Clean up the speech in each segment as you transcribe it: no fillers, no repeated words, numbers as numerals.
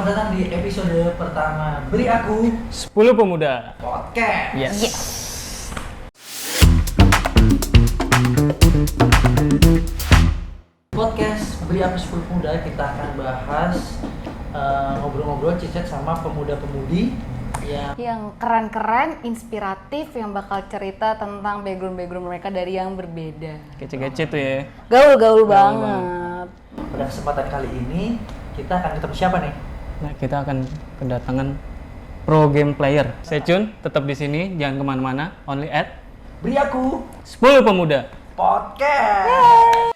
Selamat datang di episode pertama Beri Aku 10 Pemuda Podcast. Yes. Podcast Beri Aku 10 Pemuda, kita akan bahas ngobrol-ngobrol cicet sama pemuda-pemudi yang keren-keren, inspiratif, yang bakal cerita tentang background mereka dari yang berbeda. Kece-kece tuh ya. Gaul banget. Pada kesempatan kali ini kita akan ketemu siapa nih? Nah, kita akan kedatangan pro game player. Stay tune, tetap di sini, jangan kemana-mana. Only at Beri Aku 10 Pemuda Podcast.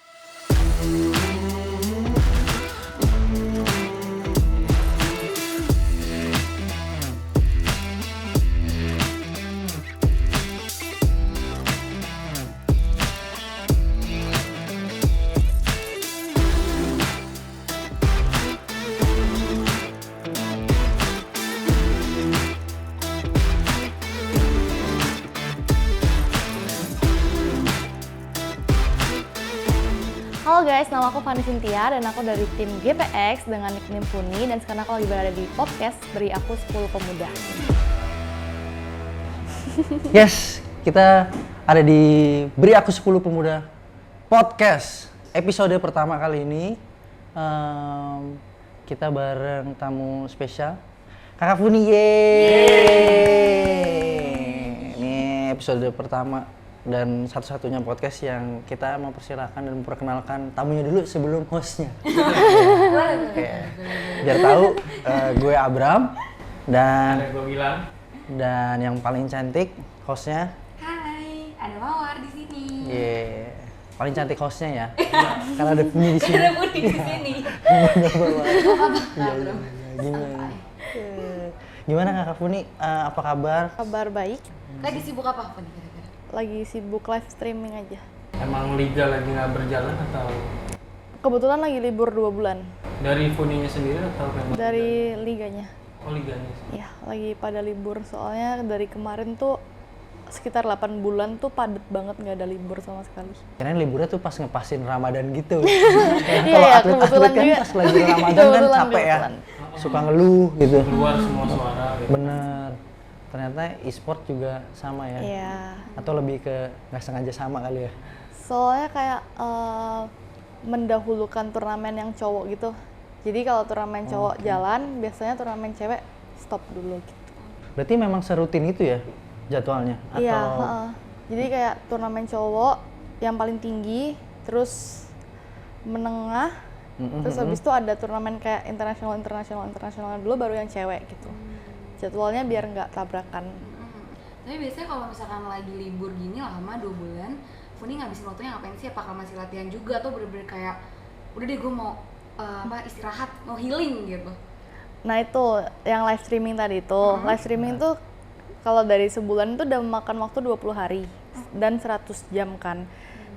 Halo guys, nama aku Fanny Cynthia dan aku dari tim GPX dengan nickname Funi, dan sekarang aku lagi berada di podcast Beri Aku 10 Pemuda. Yes, kita ada di Beri Aku 10 Pemuda Podcast. Episode pertama kali ini kita bareng tamu spesial Kakak Funi. Yeay. Ini episode pertama dan satu-satunya podcast yang kita mempersilahkan dan memperkenalkan tamunya dulu sebelum hostnya. Oke. Biar tahu, gue Abram dan gue bilang yang paling cantik hostnya. Hai, ada Mawar di sini. Yeah. Paling cantik hostnya ya. Karena ada Funi di sini. Ada Funi di sini. Gimana? Gimana Kakak Funi? Apa kabar? Kabar baik, Lagi sibuk apa Funi kira-kira? lagi sibuk live streaming aja. emang liga lagi nggak berjalan atau Kebetulan lagi libur 2 bulan dari Funinya sendiri atau memang dari liganya. oh liganya? Ya, lagi pada libur soalnya dari kemarin tuh sekitar 8 bulan tuh padet banget, nggak ada libur sama sekali. Kirain liburnya tuh pas ngepasin Ramadan gitu. Iya, Kalau iya, atlet-atlet kebetulan kan juga. pas lagi Ramadan kan Kebetulan, capek ya. kebetulan. Suka ngeluh gitu. Keluar semua suara gitu. Bener. Ternyata e-sport juga sama ya. Iya. Atau lebih ke nggak sengaja sama kali ya. Soalnya kayak mendahulukan turnamen yang cowok gitu. Jadi kalau turnamen cowok jalan, biasanya turnamen cewek stop dulu gitu. Berarti memang serutin itu ya jadwalnya? Iya, Atau heeh. Jadi kayak turnamen cowok yang paling tinggi, terus menengah, terus habis itu ada turnamen kayak internasional dulu, baru yang cewek gitu. Jadwalnya biar nggak tabrakan. Tapi biasanya kalau misalkan lagi libur gini lama 2 bulan, Funi ngabisin waktunya ngapain sih? Apakah masih latihan juga atau bener-bener kayak udah deh gue mau istirahat, mau healing gitu? Nah itu yang live streaming tadi itu, live streaming tuh kalau dari sebulan itu udah memakan waktu 20 hari dan 100 jam kan.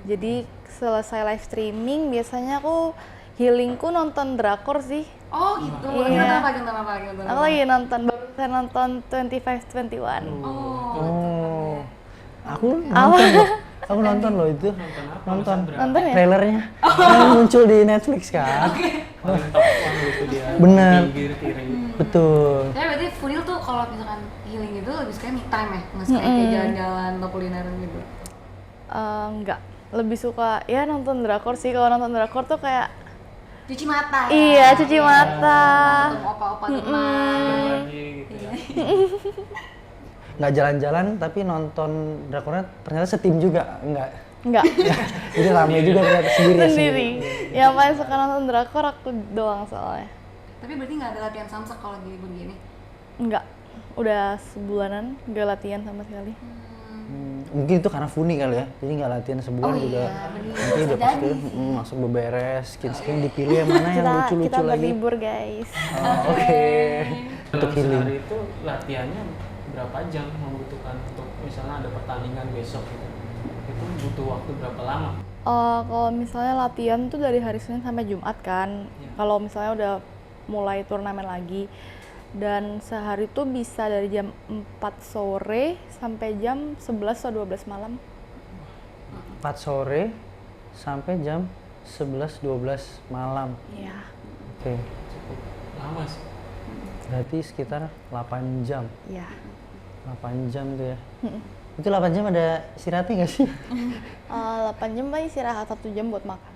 Jadi selesai live streaming biasanya aku healingku nonton drakor sih. Oh gitu, Iya. nonton apa? Aku lagi nonton, baru saya nonton 25-21. Oh. Aku nonton loh. Aku nonton loh itu. Nonton. Nonton ya? Trailernya. Yang muncul di Netflix kan. Paling top one gitu dia. Bener. Pinggir kiri. Betul. Tapi berarti Funil tuh kalau misalkan healing itu lebih suka me time ya? Nggak suka kayak jalan-jalan atau kulineran gitu? Enggak, lebih suka ya nonton drakor sih. Kalau nonton drakor tuh kayak Cuci mata ya? iya, cuci mata. Ketemu opa-opa teman. Lagi gitu ya. Nggak jalan-jalan tapi nonton drakornya ternyata setim juga. Enggak, Jadi rame juga ternyata sendiri ya sendiri. Yang paling suka nonton drakor aku doang soalnya. Tapi berarti nggak ada latihan samsak kalau lagi libur gini? Enggak, udah sebulanan nggak latihan sama sekali. Mungkin itu karena Funi kali ya. Jadi nggak latihan sebulan Oh juga. iya, bener. Nanti udah Bisa pasti jadi. masuk beberes, skin dipilih yang mana yang Kita lucu-lucu lagi. berlibur guys. Oh, oke. Untuk Dalam healing. sehari itu latihannya berapa jam membutuhkan untuk misalnya ada pertandingan besok gitu? Itu butuh waktu berapa lama? Kalau misalnya latihan tuh dari hari Senin sampai Jumat kan. Kalau misalnya udah mulai turnamen lagi, dan sehari tuh bisa dari jam 4 sore sampai jam 11 atau 12 malam. 4 sore sampai jam 11-12 malam. Iya. Oke. Cukup lama sih. Berarti sekitar 8 jam. Iya. 8 jam tuh ya. Itu 8 jam ada istirahatnya nggak sih? 8 jam lah istirahat, 1 jam buat makan.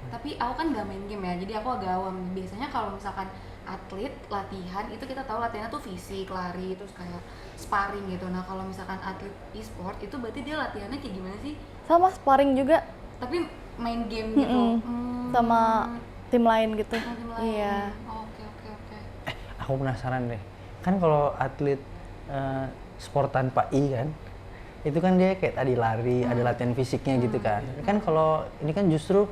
Tapi aku kan gak main game ya, jadi aku agak awam. Biasanya kalau misalkan atlet latihan itu kita tahu latihannya tuh fisik, lari, terus kayak sparring gitu. Nah kalau misalkan atlet e-sport itu berarti dia latihannya kayak gimana sih? Sama sparring juga Tapi main game gitu. sama tim lain gitu. Sama tim lain. Iya. Oh, oke. Aku penasaran deh. Kan kalau atlet sport tanpa I kan, itu kan dia kayak tadi lari, ada latihan fisiknya gitu kan. Kan kalau ini kan justru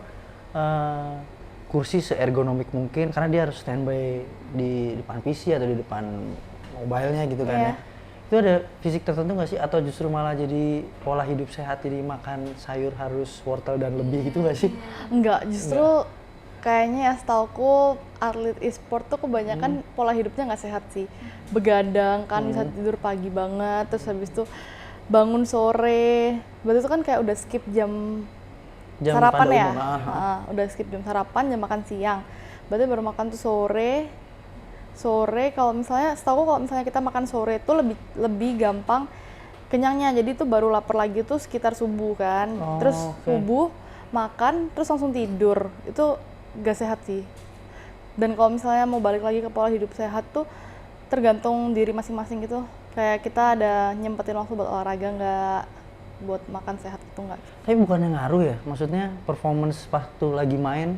kursi seergonomik mungkin karena dia harus standby di depan PC atau di depan mobilenya gitu kan Iya. ya. Itu ada fisik tertentu nggak sih atau justru malah jadi pola hidup sehat, jadi makan sayur harus wortel dan lebih gitu nggak sih? Enggak, justru kayaknya ya setauku atlet e-sport tuh kebanyakan pola hidupnya nggak sehat sih. Begadang kan, bisa tidur pagi banget, terus habis itu bangun sore. Berarti itu kan kayak udah skip jam sarapan pada ya. umum, Udah skip jam sarapan, jam makan siang. Berarti baru makan tuh sore. Sore kalau misalnya setahu kalau misalnya kita makan sore itu lebih gampang kenyangnya. Jadi tuh baru lapar lagi tuh sekitar subuh kan. Oh, Terus oke. subuh makan terus langsung tidur. Itu gak sehat sih. Dan kalau misalnya mau balik lagi ke pola hidup sehat tuh tergantung diri masing-masing gitu. Kayak kita ada nyempetin waktu buat olahraga nggak, buat makan sehat itu nggak. Tapi bukannya ngaruh ya? Maksudnya performance waktu lagi main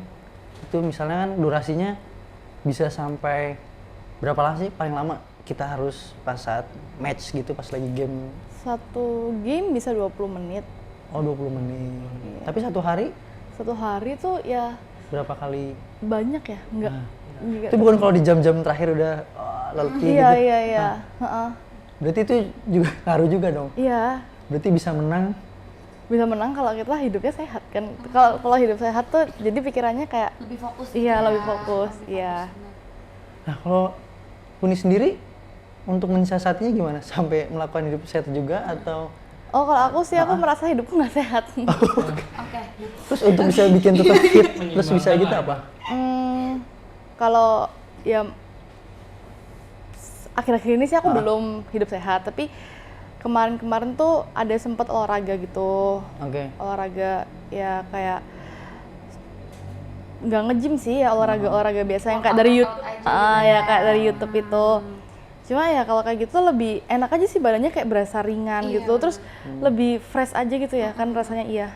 itu misalnya kan durasinya bisa sampai berapa lama sih paling lama kita harus pas saat match gitu, pas lagi game? Satu game bisa 20 menit. Oh 20 menit. Tapi satu hari Satu hari tuh ya berapa kali? banyak ya? Enggak. Itu bukan kalau di jam-jam terakhir udah letih Iya, gitu? iya. Heeh. Berarti itu juga ngaruh juga dong? Iya. Berarti bisa menang? Bisa menang kalau kita hidupnya sehat kan. Kalau hidup sehat tuh jadi pikirannya kayak Lebih fokus. Iya, gitu lebih ya. fokus, iya. bener. Nah kalau Puni sendiri untuk mensiasatinya gimana? Sampai melakukan hidup sehat juga atau? Oh, kalau aku sih aku merasa hidupku nggak sehat. Oke. Terus untuk bisa bikin tetap fit, terus bisa gitu Menyeimbangkan apa? Kalau ya akhir-akhir ini sih aku belum hidup sehat, tapi kemarin-kemarin tuh ada sempat olahraga gitu. Oke. Olahraga ya kayak nggak nge-gym sih ya, olahraga biasa yang kayak dari YouTube. Workout aja gitu Ya ya. kayak dari YouTube itu. Cuma ya kalau kayak gitu lebih enak aja sih, badannya kayak berasa ringan Iya. gitu, terus lebih fresh aja gitu ya kan rasanya. Iya.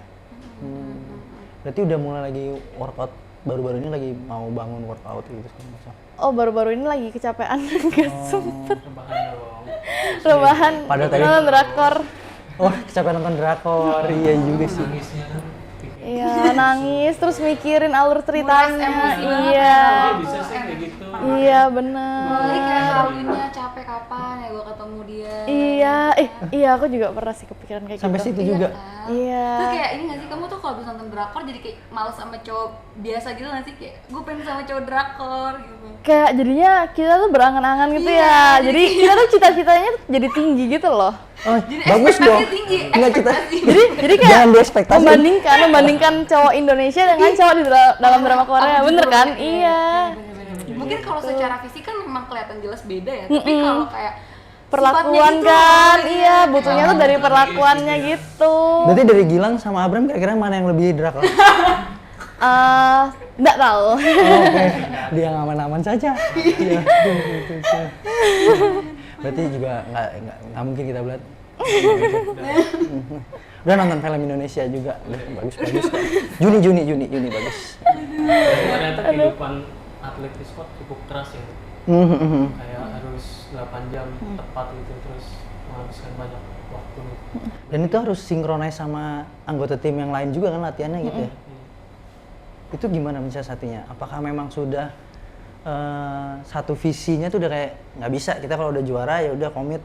Berarti udah mulai lagi workout, baru-baru ini lagi mau bangun workout gitu kan? Oh, baru-baru ini lagi kecapean, nggak sempet Rebahan dong. rebahan Padahal tadi- nonton drakor. Oh kecapean nonton drakor, iya juga sih. Nangisnya kan. Iya, nangis terus mikirin alur ceritanya. emosi banget Iya. ya. Dia bisa sih kayak gitu. Iya, Apalagi bener. kayak Halloween-nya capek kapan ya gue ketemu dia. Iya, iya aku juga pernah sih kepikiran kayak Sampai gitu. situ juga. Kan? Iya. Terus kayak ini gak sih, kamu tuh kalau bisa nonton drakor jadi kayak males sama cowok biasa gitu gak sih? Kayak gue pengen sama cowok drakor gitu. Kayak jadinya kita tuh berangan-angan gitu Iya, ya. Jadi kita tuh cita-citanya tuh jadi tinggi gitu loh. Oh, Jadi bagus ekspektasinya dong. tinggi, Enggak kita. ekspektasi. Jadi kayak Jangan diekspektasi. membandingkan cowok Indonesia dengan cowok di dalam drama Korea, Aku bener juga kan? bener. Iya. Bener-bener. Mungkin kalau secara fisik kan memang kelihatan jelas beda ya, tapi kalau kayak Perlakuan sifatnya gitu, kan, iya. iya butuhnya tuh dari perlakuannya gitu. Berarti dari Gilang sama Abram kira-kira mana yang lebih drakor? Nggak tahu. Oh, oke, dia yang aman-aman saja. Iya. Berarti juga nggak mungkin kita belat. Udah nonton film Indonesia juga, udah bagus. Juni bagus. Ternyata kehidupan atlet e-sport cukup keras ya. Kayak harus 8 jam tepat gitu, terus menghabiskan banyak waktu gitu. Dan itu harus sinkronis sama anggota tim yang lain juga kan latihannya gitu ya. Itu gimana mensiasatinya? Apakah memang sudah satu visinya tuh udah kayak nggak bisa, kita kalau udah juara ya udah komit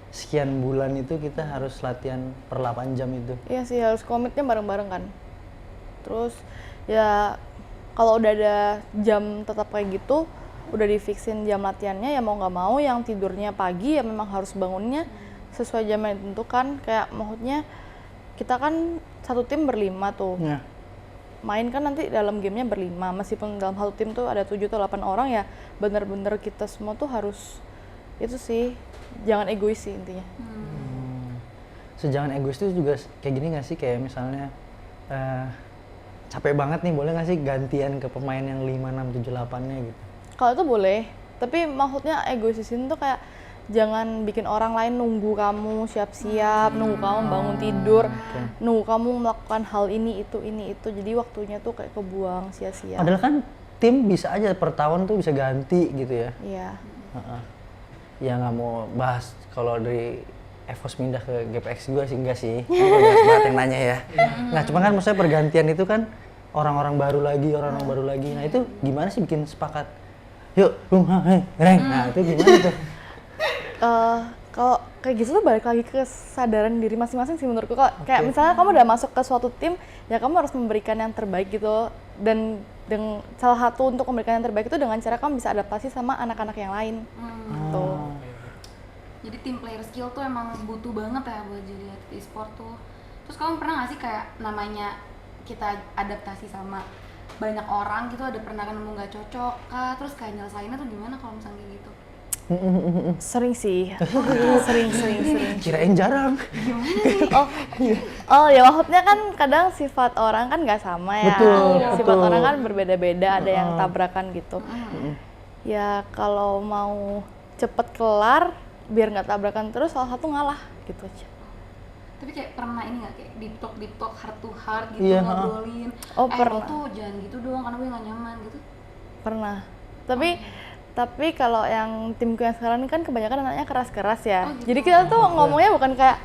sekian bulan itu kita harus latihan per 8 jam itu. Iya sih, harus komitnya bareng-bareng kan. Terus ya kalau udah ada jam tetap kayak gitu, udah difiksin jam latihannya, ya mau nggak mau yang tidurnya pagi ya memang harus bangunnya sesuai jam yang ditentukan. Kayak maksudnya kita kan satu tim berlima tuh. Ya. main kan nanti dalam gamenya berlima, meskipun dalam satu tim tuh ada 7 atau 8 orang ya, bener-bener kita semua tuh harus itu sih, jangan egois sih intinya. Sejangan egois itu juga kayak gini nggak sih, kayak misalnya capek banget nih, boleh nggak sih gantian ke pemain yang 5, 6, 7, 8-nya gitu? Kalau itu boleh, tapi maksudnya egois di sini tuh kayak jangan bikin orang lain nunggu kamu siap-siap, nunggu kamu bangun tidur, nunggu kamu melakukan hal ini itu, jadi waktunya tuh kayak kebuang sia-sia. Padahal kan tim bisa aja per tahun tuh bisa ganti gitu ya. Iya. Ya nggak mau bahas kalau dari EVOS pindah ke GPX gue sih enggak sih. Banyak yang nanya ya. Nah cuma kan maksudnya pergantian itu kan orang-orang baru lagi. Nah itu gimana sih bikin sepakat? Yuk, reng. Nah itu gimana tuh? Kalau kayak gitu tuh balik lagi ke kesadaran diri masing-masing sih menurutku. Kayak misalnya kamu udah masuk ke suatu tim, ya kamu harus memberikan yang terbaik gitu. Dan salah satu untuk memberikan yang terbaik itu dengan cara kamu bisa adaptasi sama anak-anak yang lain. Gitu. Jadi tim player skill tuh emang butuh banget ya buat jadi atlet e-sport tuh. Terus kamu pernah nggak sih kayak namanya kita adaptasi sama banyak orang gitu, ada pernah nemu nggak cocok kah? Terus kayak nyelesainnya tuh gimana kalau misalnya kayak gitu? Sering sih, sering. Kirain jarang. Oh ya maksudnya kan kadang sifat orang kan nggak sama ya. Sifat orang kan berbeda-beda, ada yang tabrakan gitu. Ya kalau mau cepet kelar, biar nggak tabrakan terus, salah satu ngalah gitu aja. Tapi kayak pernah ini nggak kayak deep talk heart to heart gitu, ngobrolin. Pernah. Lo tuh jangan gitu doang karena gue nggak nyaman gitu. Pernah. Tapi kalau yang timku yang sekarang ini kan kebanyakan anaknya keras-keras ya. Gitu. Jadi kita tuh ngomongnya bukan kayak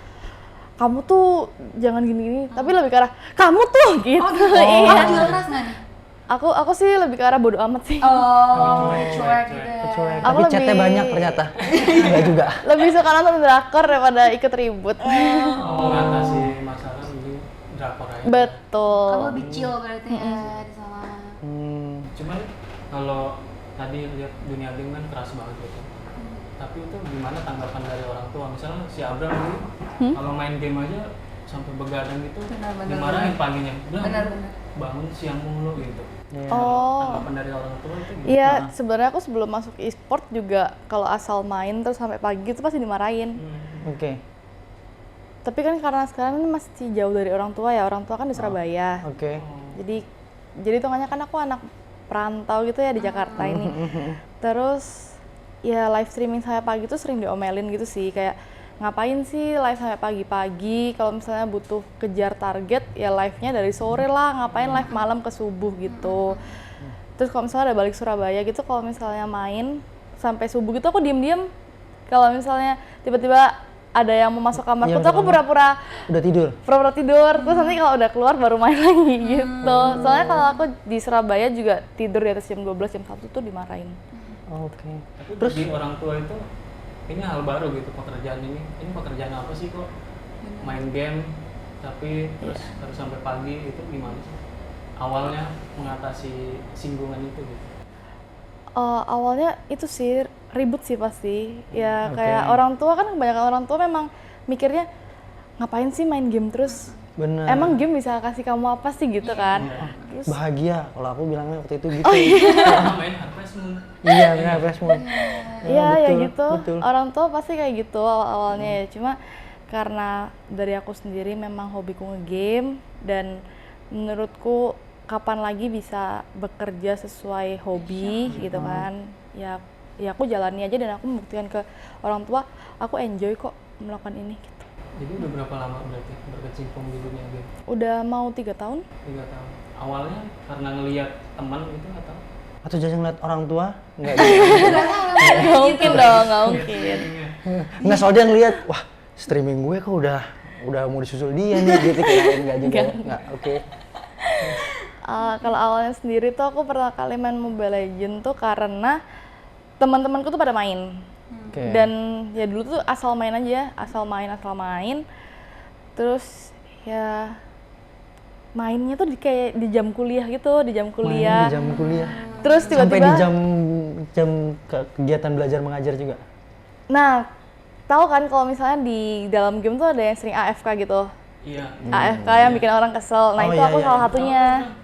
kamu tuh jangan gini-gini, tapi lebih ke arah kamu tuh gitu. Iya. Kakak juga keras nggak nih? Aku sih lebih ke arah bodo amat sih. Cuek gitu ya. Tapi chatnya banyak ternyata. Enggak juga. Lebih suka nonton drakor daripada ikut ribut. Mengatasi masalah di drakor aja. Betul. Kamu lebih chill berarti ya di sana. Cuman kalau tadi lihat dunia game kan keras banget gitu. Tapi itu gimana tanggapan dari orang tua? Misalnya si Abram dulu kalau main game aja sampai begadang gitu, dimarahin paginya. Udah bangun siang mulu gitu. Tanggapan dari orang tua itu gimana? Iya, sebenarnya aku sebelum masuk e-sport juga kalau asal main terus sampai pagi itu pasti dimarahin. Oke. Tapi kan karena sekarang ini masih jauh dari orang tua ya, orang tua kan di Surabaya. Oke. Jadi hitungannya kan aku anak perantau gitu ya di Jakarta ini. Terus ya live streaming saya pagi tuh sering diomelin gitu sih, kayak ngapain sih live sampai pagi-pagi, kalau misalnya butuh kejar target ya live-nya dari sore lah, ngapain live malam ke subuh gitu. Terus kalau misalnya ada balik Surabaya gitu, kalau misalnya main sampai subuh gitu aku diem-diem. Kalau misalnya tiba-tiba ada yang mau masuk kamarku tuh aku pura-pura tidur, terus nanti kalau udah keluar baru main lagi gitu. Soalnya kalau aku di Surabaya juga tidur di atas jam 12, jam 1 tuh dimarahin. Oke. Tapi terus di orang tua itu ini hal baru gitu, pekerjaan ini pekerjaan apa sih kok main game tapi terus harus sampai pagi, itu gimana sih awalnya mengatasi singgungan itu gitu? Awalnya itu sih ribut sih pasti ya, kayak orang tua kan, kebanyakan orang tua memang mikirnya ngapain sih main game terus. Bener. Emang game bisa kasih kamu apa sih gitu kan? Terus bahagia kalau aku bilangnya waktu itu gitu. Main Harvest Moon. Iya, benar Harvest Moon. Iya ya gitu. Betul. Orang tua pasti kayak gitu awalnya ya. Cuma karena dari aku sendiri memang hobiku nge-game, dan menurutku kapan lagi bisa bekerja sesuai hobi gitu kan. Ya aku jalani aja, dan aku membuktikan ke orang tua aku enjoy kok melakukan ini gitu. Jadi udah berapa lama berarti berkecimpung di dunia game? Udah mau 3 tahun. 3 tahun. Awalnya karena ngelihat teman gitu atau? Atau jangan ngeliat orang tua? Enggak. Nggak mungkin dong, nggak mungkin. Nggak, soalnya dia ngeliat, wah streaming gue kok udah mau disusul dia nih gitu, kirain nggak juga. Nggak, oke. Kalau awalnya sendiri tuh aku pertama kali main Mobile Legends tuh karena teman-temanku tuh pada main. Dan ya dulu tuh asal main aja, asal main. Terus ya mainnya tuh kayak di jam kuliah gitu, di jam kuliah. Main di jam kuliah. Terus tiba-tiba sampai di jam kegiatan belajar mengajar juga. Nah, tahu kan kalau misalnya di dalam game tuh ada yang sering AFK gitu. Iya. AFK yang bikin orang kesel. Nah, itu aku salah satunya.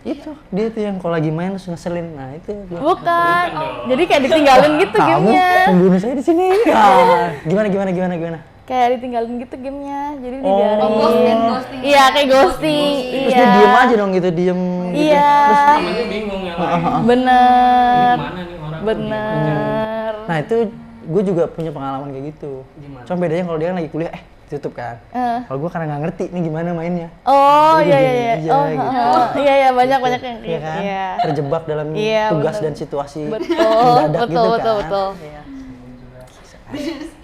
Itu dia tuh yang kalau lagi main terus ngeselin. Nah, itu gua. Bukan. Jadi kayak ditinggalin gitu Kamu gamenya. membunuh saya di sini. Nah, gimana? Kayak ditinggalin gitu gamenya. Jadi Oh. dibiarin. Ghosting. Iya, kayak ghosting. Terus Iya. dia diem aja dong gitu, diem. Iya. Namanya bingung yang lain. Ini Bener. kemana nih orang? Bener. Nah, itu gue juga punya pengalaman kayak gitu. Gimana? Cuma bedanya kalau dia kan lagi kuliah, tutup kan. Kalau gue karena nggak ngerti nih gimana mainnya. Oh, Jadi iya gini iya. aja Oh, gitu. iya banyak yang Iya gitu. kan? Iya. Terjebak dalam Iya, tugas bener. dan situasi Betul, mendadak betul, gitu betul, kan. betul. Iya.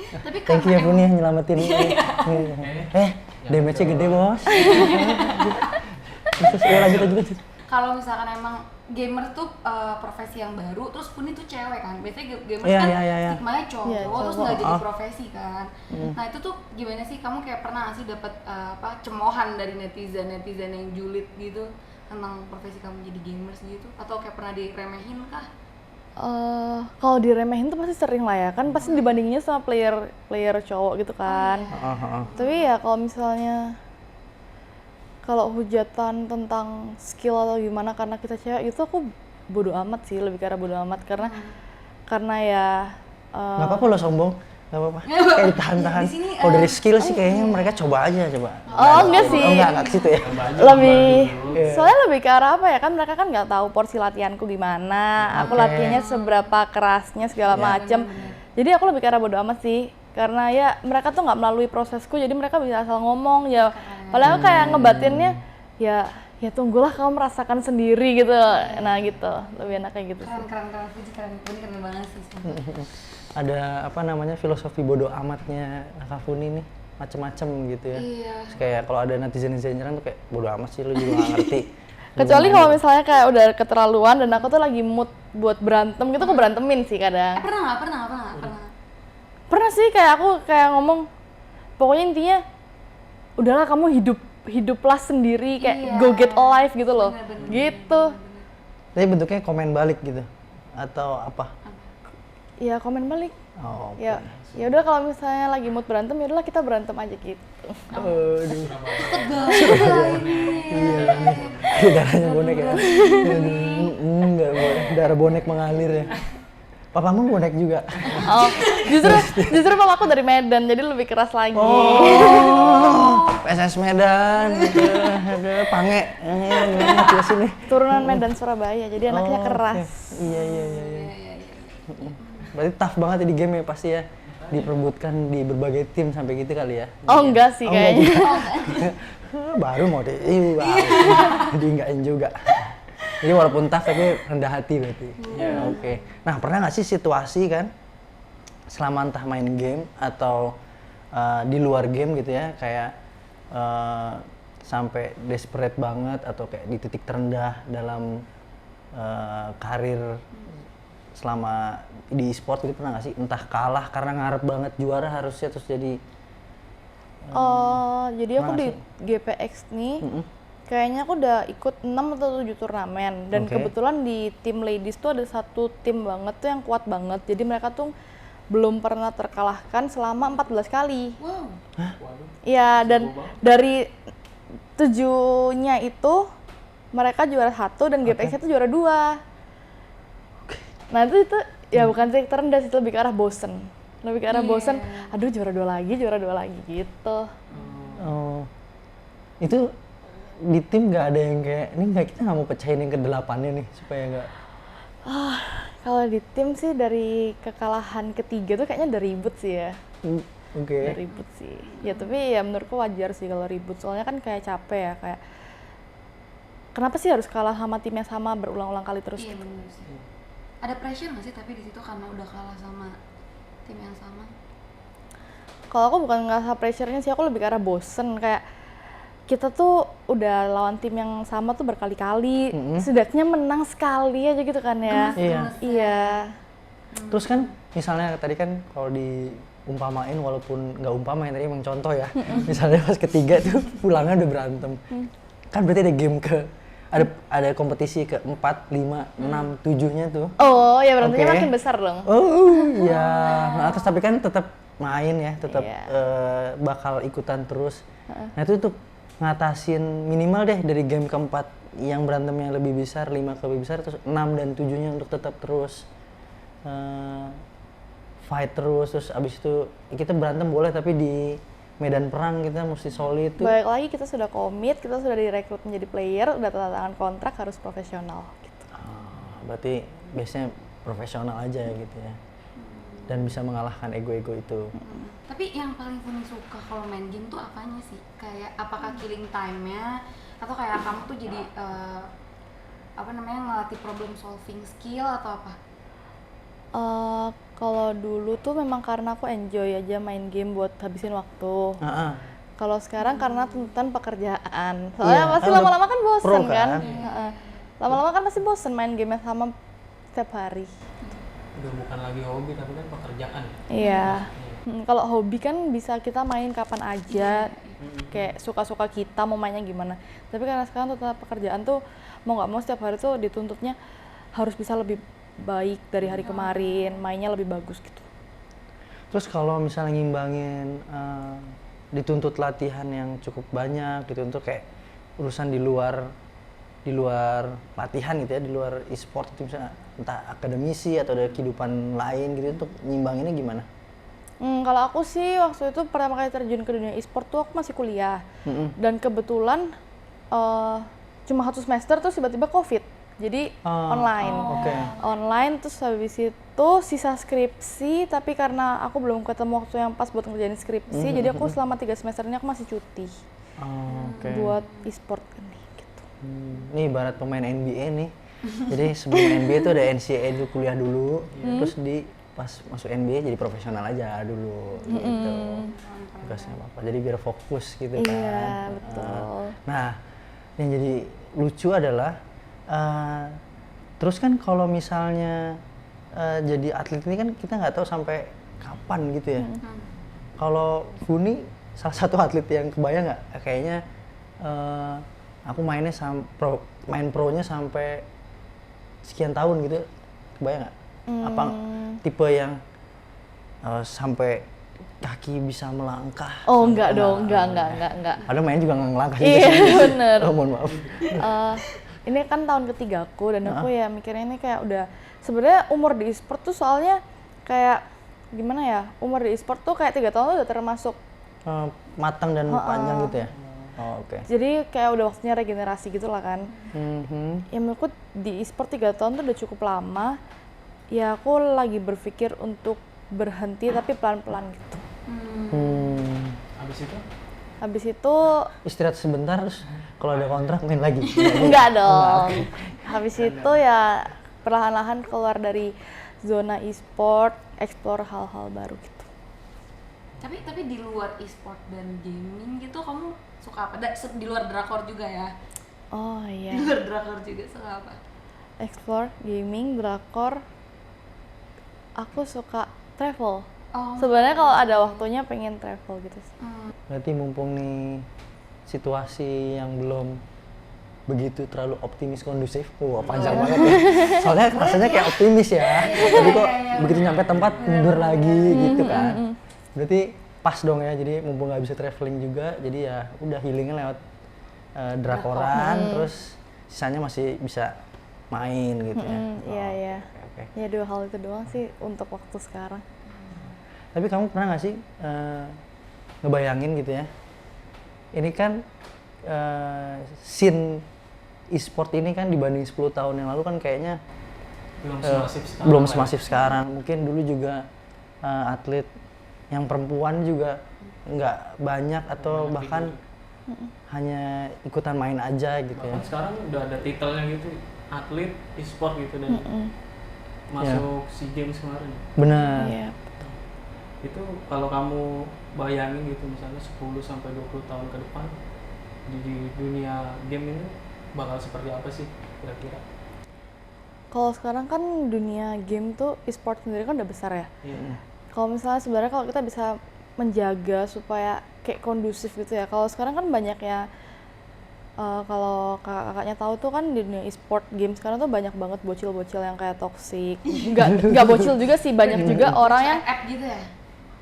Tapi Thank you ya karena Pun ya nyelamatin ini. Damage-nya gede, Bos. Terus ya lanjut. kalau misalkan emang gamer tuh profesi yang baru, terus Puni tuh cewek kan, biasanya gamer Iya, kan iya. stigmanya cowok, Iya, terus cowok. nggak jadi Ah. profesi kan. Nah itu tuh gimana sih, kamu kayak pernah nggak sih dapat cemohan dari netizen yang julid gitu tentang profesi kamu jadi gamers gitu, atau kayak pernah diremehin kah? Kalau diremehin tuh pasti sering lah ya, kan pasti dibandinginnya sama player cowok gitu kan. Tapi ya kalau misalnya kalau hujatan tentang skill atau gimana karena kita cewek itu aku bodo amat sih, lebih ke arah bodo amat karena ya Nggak apa-apa lo sombong, nggak apa-apa. Kayak ditahan-tahan. Di sini, Kalau dari skill sih kayaknya mereka coba aja. Oh, enggak sih. Oh, enggak ke situ ya. lebih Iya. soalnya lebih ke arah apa ya, kan mereka kan nggak tahu porsi latihanku gimana, aku Oke. latihannya seberapa kerasnya segala macem. Jadi aku lebih ke arah bodo amat sih, karena ya mereka tuh nggak melalui prosesku, jadi mereka bisa asal ngomong ya. Padahal kayak ngebatinnya ya tunggulah kamu merasakan sendiri gitu. Nah gitu, lebih enak kayak gitu sih. Keren Puji, keren banget sih. Ada apa namanya filosofi bodoh amatnya Kak Funi nih, macem-macem gitu ya. Iya. Terus kayak kalau ada netizen nyerang tuh kayak bodoh amat sih, lu juga nggak ngerti. Kecuali kalau misalnya kayak udah keterlaluan dan aku tuh lagi mood buat berantem gitu, aku berantemin sih kadang. Pernah. Pernah sih kayak aku kayak ngomong, pokoknya intinya udahlah kamu hiduplah sendiri, kayak Iya. go get alive gitu loh. Bener. Gitu. Tapi bentuknya komen balik gitu atau apa? Ya komen balik. Oh, oke. Ya udah kalau misalnya lagi mood berantem, ya udahlah kita berantem aja gitu. Aduh. Iya. Darahnya bonek ya. Enggak boleh. Darah bonek mengalir ya. Papamu bonek juga. Oh, justru papaku dari Medan, jadi lebih keras lagi. Oh, PSS Medan gitu. Ada Pange. Gimana ke sini? Turunan Medan Surabaya, jadi anaknya Oh, keras. oke. Iya. Berarti tough banget ya di game ya pasti ya. Diperebutkan di berbagai tim sampai gitu kali ya. Oh enggak sih Oh, enggak kayaknya. Baru mau diinggain juga. Jadi walaupun tough tapi rendah hati berarti. Oke. Nah, pernah nggak sih situasi kan selama entah main game atau di luar game gitu ya, kayak sampai desperate banget atau kayak di titik terendah dalam karir selama di e-sport gitu, pernah nggak sih? Entah kalah karena ngarep banget juara harusnya terus jadi Jadi aku Mana di sih? GPX nih, kayaknya aku udah ikut 6 atau 7 turnamen. Dan Oke. kebetulan di tim ladies tuh ada satu tim banget tuh yang kuat banget. Jadi mereka tuh belum pernah terkalahkan selama 14 kali. Wow. Iya, dan dari 7-nya itu mereka juara 1 dan GPX-nya tuh juara 2. Nah itu ya bukan titik terendah sih, lebih ke arah bosen. Lebih ke arah bosen, aduh juara 2 lagi gitu. oh, itu di tim nggak ada yang kayak ini kita nggak mau pecahin yang ke-8-nya nih supaya nggak Kalau di tim sih dari kekalahan ketiga tuh kayaknya udah ribut sih ya. oke. Udah ribut sih. Ya tapi ya menurutku wajar sih kalau ribut, soalnya kan kayak capek ya, kayak kenapa sih harus kalah sama tim yang sama berulang-ulang kali terus Iya gitu. bener sih. Ada pressure nggak sih tapi di situ karena udah kalah sama tim yang sama? Kalau aku bukan ngerasa pressure-nya sih, aku lebih ke arah bosen, kayak kita tuh udah lawan tim yang sama tuh berkali-kali, setidaknya menang sekali aja gitu kan ya. Iya. Iya. Terus kan misalnya tadi kan kalau diumpamain, walaupun nggak umpamain tadi emang contoh ya, misalnya pas ketiga tuh pulangnya udah berantem, kan berarti ada game ada kompetisi ke 4, 5, 6, 7-nya tuh. Oh ya berantemnya Oke. makin besar dong. Oh iya, nah, terus tapi kan tetap main ya, tetap Iya. bakal ikutan terus. Nah itu tuh ngatasin minimal deh dari game keempat yang berantemnya lebih besar, 5 ke lebih besar, terus 6 dan 7-nya untuk tetap terus fight terus abis itu kita berantem boleh tapi di medan perang kita mesti solid tuh. Balik lagi kita sudah komit, kita sudah direkrut menjadi player, udah tanda tangan kontrak harus profesional gitu. Berarti biasanya profesional aja gitu ya. Dan bisa mengalahkan ego-ego itu. Tapi yang paling Funi suka kalau main game tuh apanya sih? Kayak apakah killing time-nya atau kayak kamu tuh jadi ngelatih problem solving skill atau apa? Kalau dulu tuh memang karena aku enjoy aja main game buat habisin waktu. Kalau sekarang karena tuntutan pekerjaan. Soalnya pasti lama-lama kan bosen kan. Lama-lama kan pasti bosen main game yang sama setiap hari. Udah bukan lagi hobi tapi kan pekerjaan. Iya. Kalau hobi kan bisa kita main kapan aja, kayak suka-suka kita mau mainnya gimana. Tapi karena sekarang tuntutan pekerjaan tuh mau nggak mau setiap hari tuh dituntutnya harus bisa lebih baik dari hari kemarin, mainnya lebih bagus gitu. Terus kalau misalnya ngimbangin dituntut latihan yang cukup banyak, dituntut kayak urusan di luar latihan gitu ya, di luar e-sport itu misalnya entah akademisi atau ada kehidupan lain gitu, untuk nyimbanginnya gimana? Kalau aku sih waktu itu pertama kali terjun ke dunia e-sport tuh aku masih kuliah. Dan kebetulan cuma 1 semester terus tiba-tiba COVID. Jadi online. Online terus habis itu sisa skripsi, tapi karena aku belum ketemu waktu yang pas buat ngerjain skripsi, jadi aku selama 3 semester ini aku masih cuti buat e-sport ini gitu. Ini ibarat pemain NBA nih. Jadi sebelum NBA itu ada NCAA dulu, kuliah dulu, terus pas masuk NBA jadi profesional aja dulu gitu. Tugasnya apa? Jadi biar fokus gitu kan. Iya, betul. Nah, yang jadi lucu adalah terus kan kalau misalnya jadi atlet ini kan kita nggak tahu sampai kapan gitu ya. Kalau Funi salah satu atlet yang kebayang nggak? Kayaknya aku mainnya main pro-nya sampai sekian tahun gitu, kebayang nggak? Apa tipe yang sampai kaki bisa melangkah? Oh enggak dong, enggak. Ada main juga nggak ngelangkah. Iya bener. Oh, mohon maaf. Ini kan tahun ketiga aku dan aku ya mikirnya ini kayak udah sebenarnya umur di e-sport tuh soalnya kayak gimana ya, umur di e-sport tuh kayak 3 tahun tuh udah termasuk matang dan panjang gitu ya. Oke. Jadi kayak udah waktunya regenerasi gitu lah kan. Ya menurutku di e-sport 3 tahun tuh udah cukup lama. Ya aku lagi berpikir untuk berhenti tapi pelan-pelan gitu. Habis itu istirahat sebentar, terus kalau ada kontrak main lagi. Enggak dong. Habis itu ya perlahan-lahan keluar dari zona e-sport, explore hal-hal baru gitu. Tapi di luar e-sport dan gaming gitu kamu suka apa? Di luar drakor juga ya? Oh iya. Di luar drakor juga suka apa? Explore, gaming, drakor. Aku suka travel. Oh. Sebenarnya kalau ada waktunya pengen travel gitu sih. Berarti mumpung nih situasi yang belum begitu terlalu optimis kondusif, panjang banget ya. Soalnya rasanya kayak optimis ya, tapi kok begitu nyampe tempat mundur lagi gitu kan. Berarti pas dong ya, jadi mumpung nggak bisa traveling juga, jadi ya udah healingnya lewat drakoran, terus sisanya masih bisa main gitu ya. Iya. Ya 2 hal itu doang sih untuk waktu sekarang. Tapi kamu pernah nggak sih ngebayangin gitu ya, ini kan scene e-sport ini kan dibanding 10 tahun yang lalu kan kayaknya belum semasif sekarang. Mungkin dulu juga atlet yang perempuan juga nggak banyak atau bahkan hanya ikutan main aja gitu ya. Bahkan sekarang udah ada titelnya gitu, atlet e-sport gitu, dan masuk SEA Games kemarin. Benar. Iya. Itu kalau kamu bayangin gitu misalnya 10 sampai 20 tahun ke depan di dunia game ini bakal seperti apa sih kira-kira? Kalau sekarang kan dunia game tuh e-sport sendiri kan udah besar ya. Kalau misalnya sebenarnya kalau kita bisa menjaga supaya kayak kondusif gitu ya. Kalau sekarang kan banyak ya, kalau kakaknya tahu tuh kan di dunia e-sport game sekarang tuh banyak banget bocil-bocil yang kayak toksik. Enggak bocil juga sih, banyak juga orang yang app gitu ya?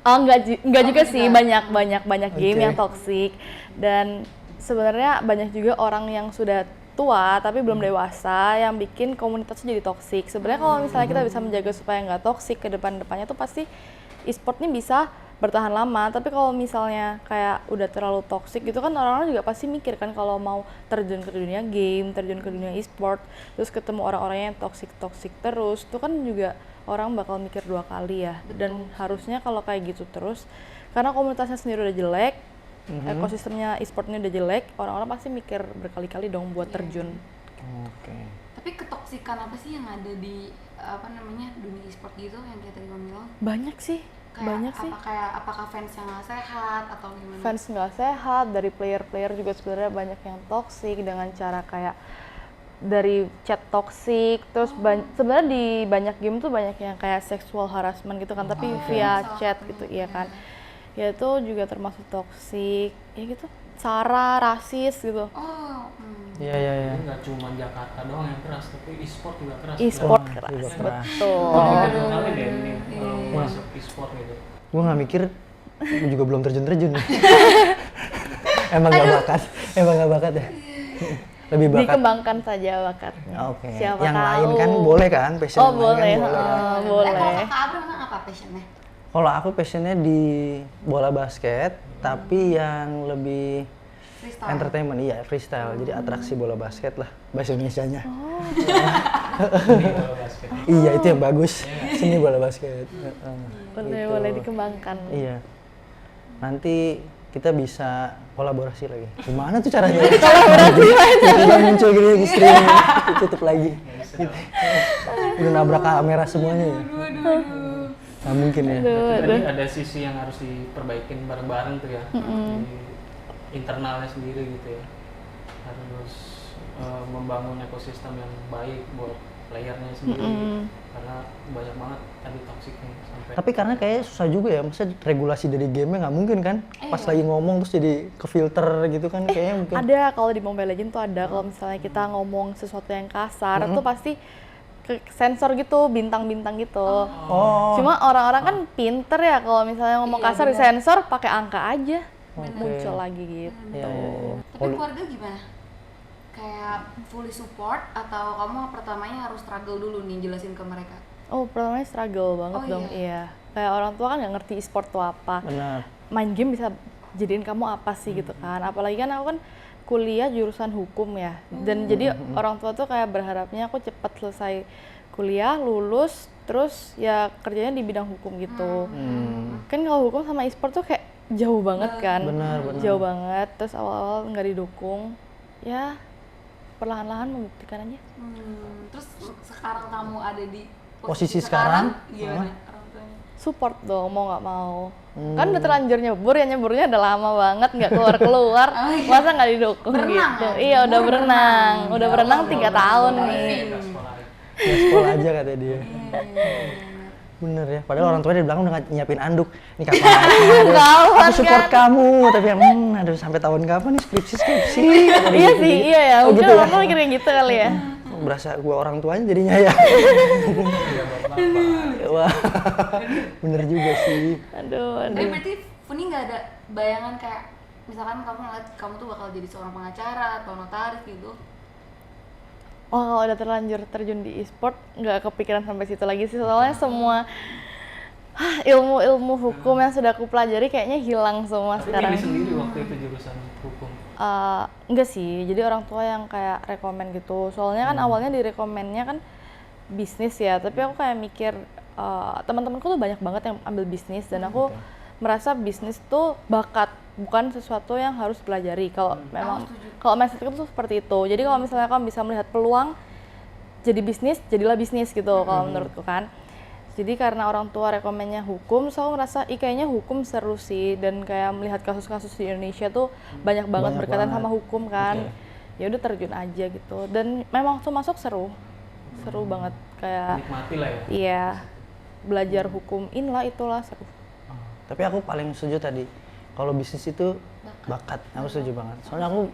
enggak juga sih, banyak game yang toksik. Dan sebenarnya banyak juga orang yang sudah tua tapi belum dewasa yang bikin komunitas jadi toksik. Sebenarnya kalau misalnya kita bisa menjaga supaya nggak toksik ke depannya tuh pasti e-sport ini bisa bertahan lama. Tapi kalau misalnya kayak udah terlalu toksik gitu kan orang-orang juga pasti mikir kan kalau mau terjun ke dunia game, terjun ke dunia e-sport, terus ketemu orang-orang yang toksik terus, itu kan juga orang bakal mikir 2 kali ya. Dan harusnya kalau kayak gitu terus, karena komunitasnya sendiri udah jelek, ekosistemnya e-sport ini udah jelek, orang-orang pasti mikir berkali-kali dong buat terjun. Oke. Tapi ketoksikan apa sih yang ada di dunia e-sport gitu yang kayak tadi Mom bilang? Banyak sih. Apakah fans yang nggak sehat atau gimana? Fans nggak sehat, dari player-player juga sebenarnya banyak yang toksik dengan cara kayak dari chat toksik, terus sebenarnya di banyak game tuh banyak yang kayak sexual harassment gitu kan, tapi via chat gitu, iya kan. Ya itu juga termasuk toksik, ya gitu. Sara, rasis gitu. Iya. Jadi nggak cuma Jakarta doang yang keras, tapi e-sport juga keras. E-sport Wah, keras, juga keras. betul. Kali deh ini kalau masuk e-sport gitu. Gue nggak mikir, gue juga belum terjun. Emang nggak bakat ya. Lebih bakat. Dikembangkan saja bakatnya. Oke. Siapa yang tahu. lain kan boleh kan, passion Oh yang lain boleh, kan boleh. Kan? boleh. Kalau kakak Abra memang apa passionnya? Kalau aku passionnya di bola basket, tapi yang lebih Freestyle. entertainment, iya freestyle. Jadi atraksi bola basket lah bahasa Indonesianya. Ini kalau basket. Iya itu yang bagus. Seni bola basket. Boleh dikembangkan. Iya. Nanti kita bisa kolaborasi lagi. Gimana tuh caranya? Tiba-tiba muncul gini di stream, tutup lagi. Udah nabrak kamera semuanya ya. Nah, mungkin ya. Tadi ada sisi yang harus diperbaikin bareng-bareng tuh ya. Di internalnya sendiri gitu ya. Harus membangun ekosistem yang baik buat playernya sendiri. Karena banyak banget tadi toksiknya sampai. Tapi karena kayak susah juga ya, maksudnya regulasi dari game-nya nggak mungkin kan? Pas lagi ngomong terus jadi ke filter gitu kan kayaknya mungkin. Ada, kalau di Mobile Legends tuh ada, kalau misalnya kita ngomong sesuatu yang kasar tuh pasti ke sensor gitu, bintang-bintang gitu. Oh. Cuma orang-orang kan pinter ya, kalau misalnya ngomong Iya, kasar di bener. sensor pakai angka aja, Oke. muncul lagi gitu. Iya. Tapi keluarga gimana? Kayak fully support atau kamu pertamanya harus struggle dulu nih jelasin ke mereka? Oh, pertamanya struggle banget Oh, dong, iya. Kayak orang tua kan nggak ngerti e-sport tuh apa. Benar. Main game bisa jadiin kamu apa sih gitu kan. Apalagi kan aku kan kuliah jurusan hukum ya. Dan jadi orang tua tuh kayak berharapnya aku cepat selesai kuliah, lulus, terus ya kerjanya di bidang hukum gitu. Kan kalau hukum sama e-sport tuh kayak jauh banget kan. Benar. Jauh banget, terus awal-awal nggak didukung. Ya perlahan-lahan membuktikan aja. Terus sekarang kamu ada di Posisi sekarang? gimana orang tuanya? Support dong, mau nggak mau. Kan udah terlanjur nyebur, ya nyeburnya udah lama banget nggak keluar-keluar. Masa nggak didukung Berenang gitu. ya? Iya udah berenang. Udah berenang 3 tahun nih. Nggak sekolah. Ya, sekolah aja kata dia. Bener ya, padahal orang tuanya di belakang udah nyiapin anduk. Nih kapan aja, aku support kamu. Tapi aduh sampai tahun kapan nih skripsi. Iya sih, iya ya. Oh, Mungkin gitu ya? orang tua mikir kayak gitu kali ya. Berasa gua orang tuanya jadinya ya. Wah, bener juga sih. Aduh. Tapi berarti Funi nggak ada bayangan kayak misalkan kamu ngeliat kamu tuh bakal jadi seorang pengacara atau notaris gitu? Oh, kalau udah terlanjur terjun di e-sport, nggak kepikiran sampai situ lagi sih. Soalnya semua ilmu-ilmu hukum yang sudah aku pelajari kayaknya hilang semua Tapi sekarang. pilih sendiri waktu itu jurusan hukum. Enggak sih, jadi orang tua yang kayak rekomen gitu. Soalnya kan awalnya direkomennya kan bisnis ya, tapi aku kayak mikir teman-temanku tuh banyak banget yang ambil bisnis dan aku merasa bisnis tuh bakat, bukan sesuatu yang harus pelajari. Kalau memang kalau mindsetku tuh seperti itu. Jadi kalau misalnya kamu bisa melihat peluang jadi bisnis, jadilah bisnis gitu kalau menurutku kan. Jadi karena orang tua rekomennya hukum, so aku ngerasa kayaknya hukum seru sih, dan kayak melihat kasus-kasus di Indonesia tuh banyak banget Banyak berkaitan banget. sama hukum kan. Ya udah terjun aja gitu. Dan memang waktu masuk seru banget kayak Nikmati lah ya. iya, belajar hukum itulah seru. Tapi aku paling setuju tadi, kalau bisnis itu bakat. Aku setuju banget. Soalnya aku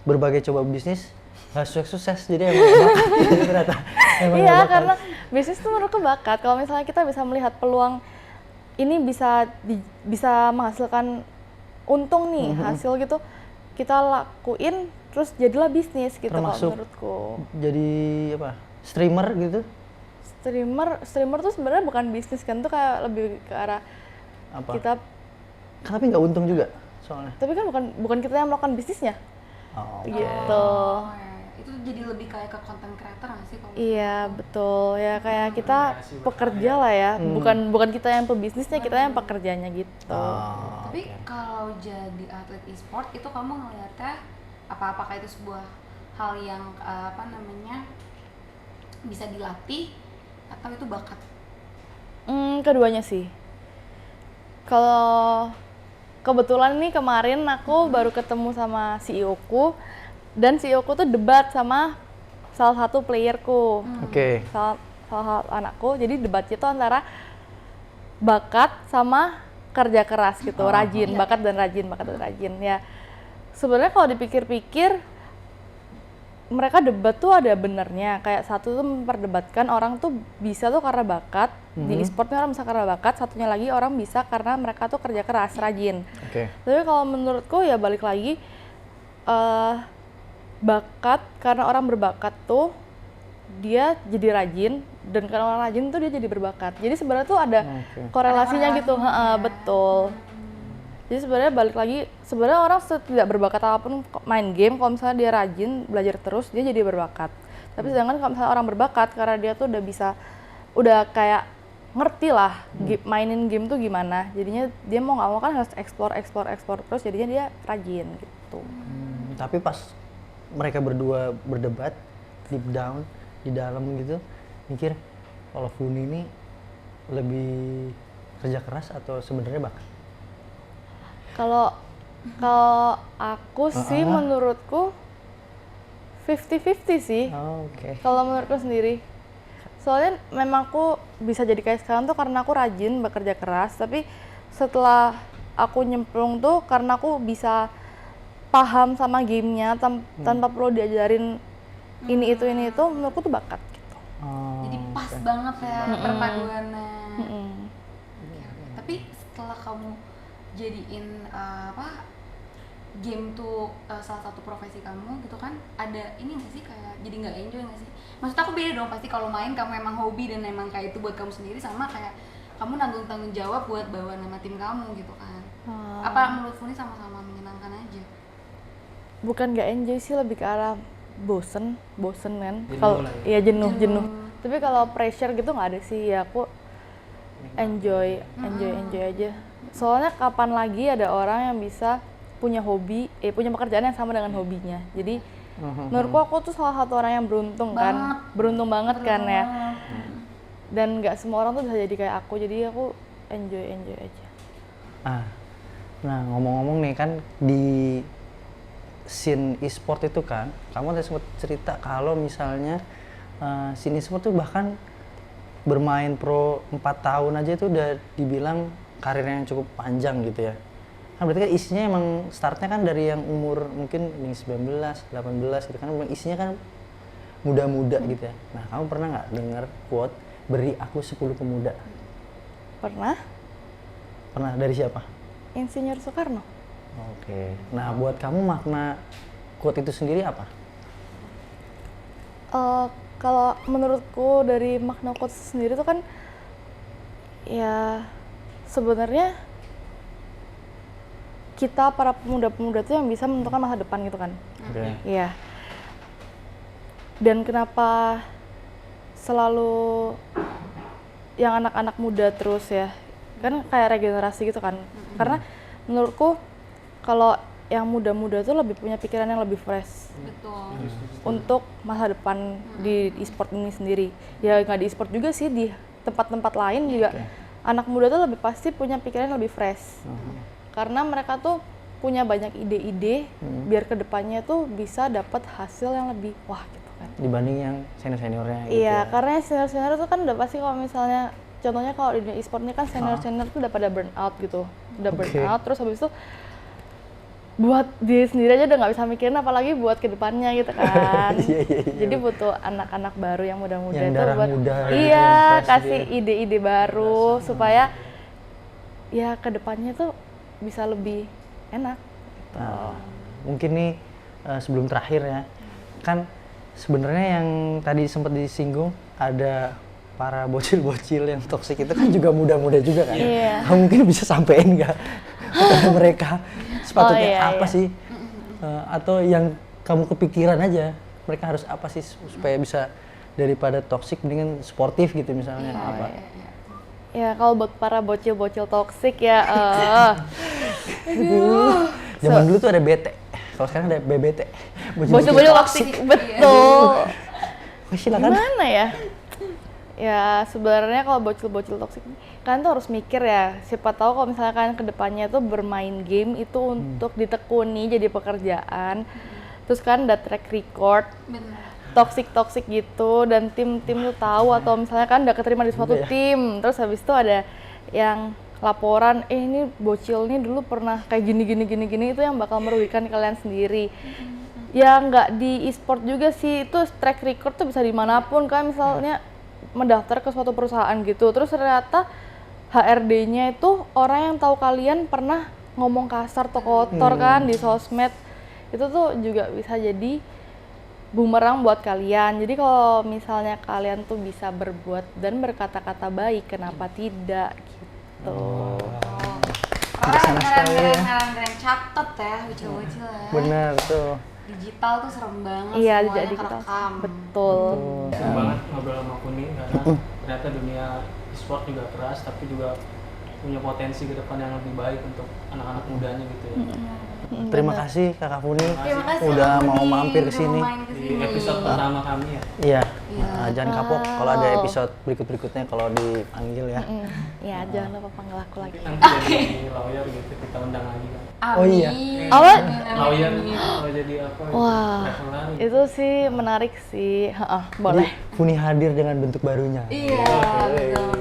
berbagai coba bisnis nggak sukses, jadi emang bakat gitu ternyata. Emang Iya, bakat. karena bisnis tuh menurutku bakat. Kalau misalnya kita bisa melihat peluang ini bisa menghasilkan untung nih, hasil gitu, kita lakuin terus jadilah bisnis gitu kalau Termasuk menurutku. jadi apa? Streamer gitu? Streamer tuh sebenarnya bukan bisnis kan, tuh kayak lebih ke arah Apa? kita, Tapi nggak untung juga soalnya. tapi kan bukan kita yang melakukan bisnisnya Oh, gitu. Oh, ya. Itu jadi lebih kayak ke content creator nggak sih kalau? Iya betul ya, kayak kita Kreasi pekerja lah ya, bukan kita yang pebisnisnya, kita yang pekerjanya gitu. Oh, Tapi kalau jadi atlet e-sport itu kamu ngeliatnya apakah itu sebuah hal yang bisa dilatih atau itu bakat? Keduanya sih. Kalau kebetulan nih kemarin aku baru ketemu sama CEO-ku, dan CEO-ku tuh debat sama salah satu playerku, Oke. salah satu anakku. Jadi debatnya tuh antara bakat sama kerja keras gitu, rajin, bakat dan rajin ya. Sebenarnya kalau dipikir-pikir mereka debat tuh ada benernya. Kayak satu tuh memperdebatkan orang tuh bisa tuh karena bakat, di e-sportnya orang bisa karena bakat, satunya lagi orang bisa karena mereka tuh kerja keras, rajin. Oke. Tapi kalau menurutku ya balik lagi, bakat, karena orang berbakat tuh dia jadi rajin, dan karena orang rajin tuh dia jadi berbakat. Jadi sebenarnya tuh ada korelasinya gitu, betul. Jadi sebenarnya balik lagi, sebenarnya orang tidak berbakat apapun main game, kalau misalnya dia rajin, belajar terus, dia jadi berbakat. Tapi sedangkan kalau misalnya orang berbakat, karena dia tuh udah kayak ngerti lah mainin game tuh gimana. Jadinya dia mau nggak mau kan harus explore terus, jadinya dia rajin gitu. Tapi pas mereka berdua berdebat deep down di dalam gitu, mikir kalau Funi ini lebih kerja keras atau sebenarnya bakat? Kalau aku sih menurutku 50-50 sih. Oh, oke. Kalau menurutku sendiri. Soalnya memang aku bisa jadi kayak sekarang tuh karena aku rajin bekerja keras, tapi setelah aku nyemplung tuh karena aku bisa paham sama gamenya tanpa perlu diajarin ini itu, menurutku tuh bakat gitu. Oh, Jadi pas banget ya perpaduannya. Tapi setelah kamu jadiin game tuh salah satu profesi kamu gitu kan, ada ini nggak sih kayak jadi nggak enjoy nggak sih? Maksud aku beda dong, pasti kalau main kamu emang hobi dan emang kayak itu buat kamu sendiri, sama kayak kamu nanggung jawab buat bawa nama tim kamu gitu kan. Apa menurut Funi sama-sama menyenangkan aja? Bukan nggak enjoy sih, lebih ke arah bosen kan. Jenuh Kalau lah ya. iya jenuh. Tapi kalau pressure gitu nggak ada sih, ya aku enjoy aja. Soalnya kapan lagi ada orang yang bisa punya pekerjaan yang sama dengan hobinya. Jadi menurutku aku tuh salah satu orang yang beruntung banget kan ya. Dan nggak semua orang tuh bisa jadi kayak aku, jadi aku enjoy aja. Nah ngomong-ngomong nih kan di scene e-sport itu kan, kamu tadi sempat cerita kalau misalnya scene e-sport tuh bahkan bermain pro 4 tahun aja itu udah dibilang karir yang cukup panjang gitu ya. Kan berarti kan isinya emang startnya kan dari yang umur mungkin 19, 18 gitu kan, emang isinya kan muda-muda gitu ya. Nah kamu pernah nggak dengar quote beri aku 10 pemuda? Pernah? Pernah, dari siapa? Insinyur Soekarno. Oke. Nah buat kamu makna quote itu sendiri apa? Kalau menurutku dari makna quote sendiri tuh kan ya sebenarnya kita para pemuda-pemuda tuh yang bisa menentukan masa depan gitu kan. Oke. Iya. Dan kenapa selalu yang anak-anak muda terus ya, kan kayak regenerasi gitu kan. Karena menurutku kalau yang muda-muda tuh lebih punya pikiran yang lebih fresh Betul. untuk masa depan di e-sport ini sendiri. Ya nggak di e-sport juga sih, di tempat-tempat lain juga anak muda tuh lebih pasti punya pikiran yang lebih fresh. Karena mereka tuh punya banyak ide-ide biar kedepannya tuh bisa dapat hasil yang lebih wah gitu kan. Dibanding yang senior-seniornya gitu Iya, ya. karena senior-senior itu kan udah pasti, kalau misalnya contohnya kalau di dunia e-sport ini kan senior-senior tuh udah pada burn out gitu. Udah burn out, terus habis itu buat diri sendiri aja udah nggak bisa mikirin, apalagi buat kedepannya gitu kan. Iya. Jadi butuh anak-anak baru yang muda-muda Yang itu darah buat muda gitu, iya, yang fresh kasih gitu. ide-ide baru supaya ya kedepannya tuh bisa lebih enak. Nah, mungkin nih sebelum terakhir ya, kan sebenarnya yang tadi sempat disinggung ada para bocil-bocil yang toksik itu kan juga muda-muda juga kan. Iya. Kamu mungkin bisa sampein nggak kepada mereka sepatutnya iya, apa iya. sih? Atau yang kamu kepikiran aja mereka harus apa sih supaya bisa daripada toksik mendingan sportif gitu misalnya apa? Ya kalau buat para bocil-bocil toksik ya Zaman dulu tuh ada BT, kalau sekarang ada BBT. bocil-bocil toksik, betul. Silakan. Gimana ya? Ya sebenarnya kalau bocil-bocil toksik kalian tuh harus mikir ya, siapa tahu kalau misalnya kalian kedepannya tuh bermain game itu untuk ditekuni jadi pekerjaan, terus kan ada track record toksik gitu dan tim tuh tahu, atau misalnya kan udah keterima di suatu tim, terus habis itu ada yang laporan, ini bocil nih dulu pernah kayak gini, itu yang bakal merugikan kalian sendiri. Ya nggak di e-sport juga sih, itu track record tuh bisa dimanapun kan, misalnya mendaftar ke suatu perusahaan gitu, terus ternyata HRD-nya itu orang yang tahu kalian pernah ngomong kasar atau kotor kan di sosmed, itu tuh juga bisa jadi bumerang buat kalian. Jadi kalau misalnya kalian tuh bisa berbuat dan berkata-kata baik, kenapa tidak gitu. Keren, catet ya, bocil-bocil ya. Bener tuh. Digital tuh serem banget, Iya, semuanya jadi kita kerekam. betul. Seru banget ngobrol sama Kuning karena ternyata dunia e-sport juga keras tapi juga punya potensi ke depan yang lebih baik untuk anak-anak mudanya gitu ya. Terima kasih Kakak Funi Terima kasih udah Kak mau Funi, mampir ke udah sini. mau main ke Di sini. episode pertama kami ya. Iya. Iya. Jangan kapok kalau ada episode berikutnya kalau dipanggil ya. Ya jangan lupa panggil aku lagi. Nanti jadi lawyer gitu kita undang lagi kan. Oh iya. Amin. Apa? Lawyer kalau jadi apa? Wah, traveler gitu. itu sih menarik sih. Boleh. Funi hadir dengan bentuk barunya. Iya, betul.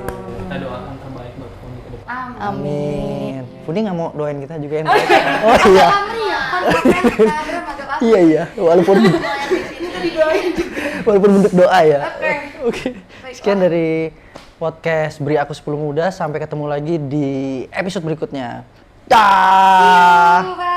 Kita doakan terbaik buat Kuning ke depan. Amin. Funi nggak mau doain kita juga yang terbaik? Oh iya. Amri ya kan, Instagram agak apa? Iya. Walaupun Itu didoain juga. walaupun bentuk doa ya. Oke. Oke. Sekian dari podcast Beri Aku 10 Muda. Sampai ketemu lagi di episode berikutnya. Dah. Bye.